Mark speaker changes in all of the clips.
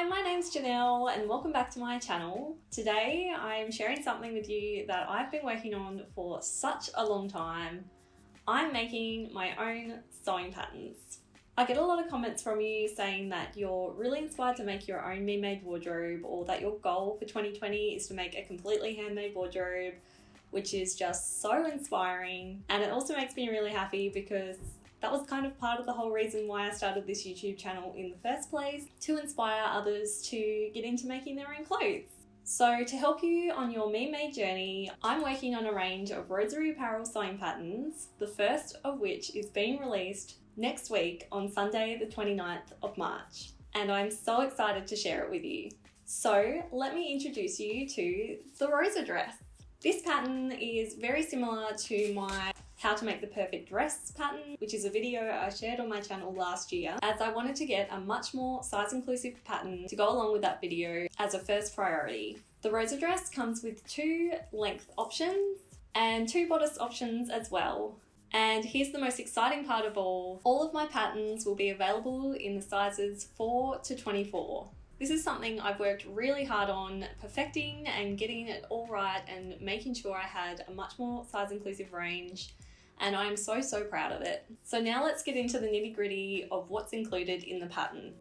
Speaker 1: Hi, my name's Janelle and welcome back to my channel. Today I'm sharing something with you that I've been working on for such a long time. I'm making my own sewing patterns. I get a lot of comments from you saying that you're really inspired to make your own me-made wardrobe, or that your goal for 2020 is to make a completely handmade wardrobe, which is just so inspiring. And it also makes me really happy because that was kind of part of the whole reason why I started this YouTube channel in the first place, to inspire others to get into making their own clothes. So to help you on your me-made journey, I'm working on a range of Rosery Apparel sewing patterns, the first of which is being released next week on Sunday the 29th of March. And I'm so excited to share it with you. So let me introduce you to the Rosa dress. This pattern is very similar to my How to Make the Perfect Dress pattern, which is a video I shared on my channel last year, as I wanted to get a much more size inclusive pattern to go along with that video as a first priority. The Rosa dress comes with 2 length options and 2 bodice options as well. And here's the most exciting part of all of my patterns will be available in the sizes 4 to 24. This is something I've worked really hard on perfecting and getting it all right and making sure I had a much more size inclusive range, and I'm so proud of it. So now let's get into the nitty gritty of what's included in the pattern.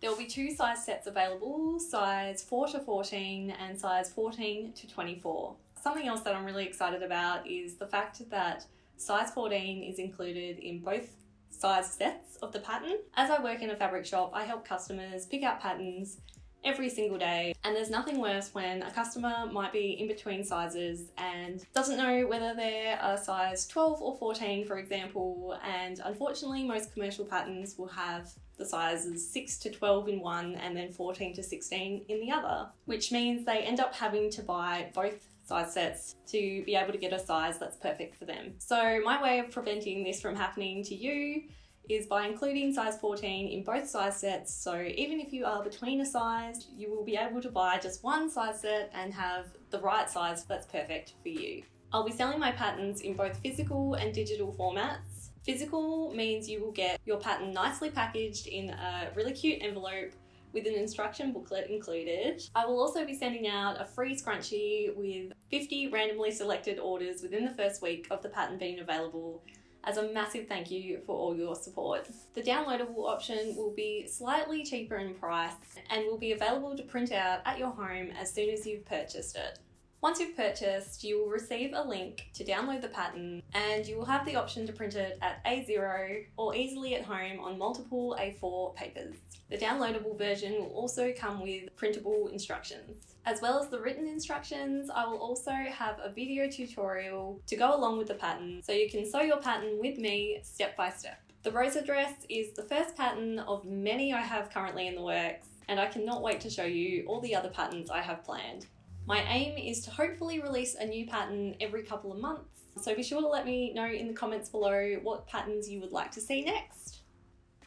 Speaker 1: There will be 2 size sets available, size 4 to 14 and size 14 to 24. Something else that I'm really excited about is the fact that size 14 is included in both size sets of the pattern. As I work in a fabric shop, I help customers pick out patterns every single day, and there's nothing worse when a customer might be in between sizes and doesn't know whether they're a size 12 or 14, for example, and unfortunately most commercial patterns will have the sizes 6 to 12 in one and then 14 to 16 in the other, which means they end up having to buy both size sets to be able to get a size that's perfect for them. So my way of preventing this from happening to you is by including size 14 in both size sets, so even if you are between a size, you will be able to buy just one size set and have the right size that's perfect for you. I'll be selling my patterns in both physical and digital formats. Physical means you will get your pattern nicely packaged in a really cute envelope with an instruction booklet included. I will also be sending out a free scrunchie with 50 randomly selected orders within the first week of the pattern being available, as a massive thank you for all your support. The downloadable option will be slightly cheaper in price and will be available to print out at your home as soon as you've purchased it. Once you've purchased, you will receive a link to download the pattern, and you will have the option to print it at A0 or easily at home on multiple A4 papers. The downloadable version will also come with printable instructions. As well as the written instructions, I will also have a video tutorial to go along with the pattern, so you can sew your pattern with me step by step. The Rosa dress is the first pattern of many I have currently in the works, and I cannot wait to show you all the other patterns I have planned. My aim is to hopefully release a new pattern every couple of months, so be sure to let me know in the comments below what patterns you would like to see next.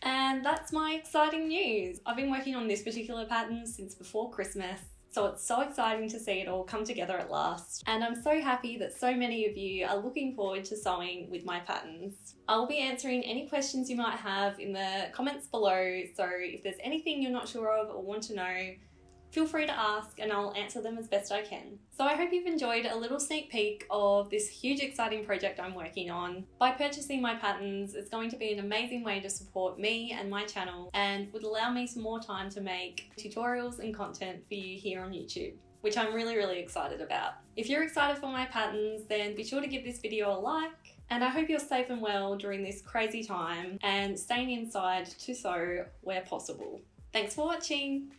Speaker 1: And that's my exciting news. I've been working on this particular pattern since before Christmas, so it's so exciting to see it all come together at last. And I'm so happy that so many of you are looking forward to sewing with my patterns. I'll be answering any questions you might have in the comments below, so if there's anything you're not sure of or want to know, feel free to ask and I'll answer them as best I can. So I hope you've enjoyed a little sneak peek of this huge exciting project I'm working on. By purchasing my patterns, it's going to be an amazing way to support me and my channel, and would allow me some more time to make tutorials and content for you here on YouTube, which I'm really excited about. If you're excited for my patterns, then be sure to give this video a like, and I hope you're safe and well during this crazy time and staying inside to sew where possible. Thanks for watching.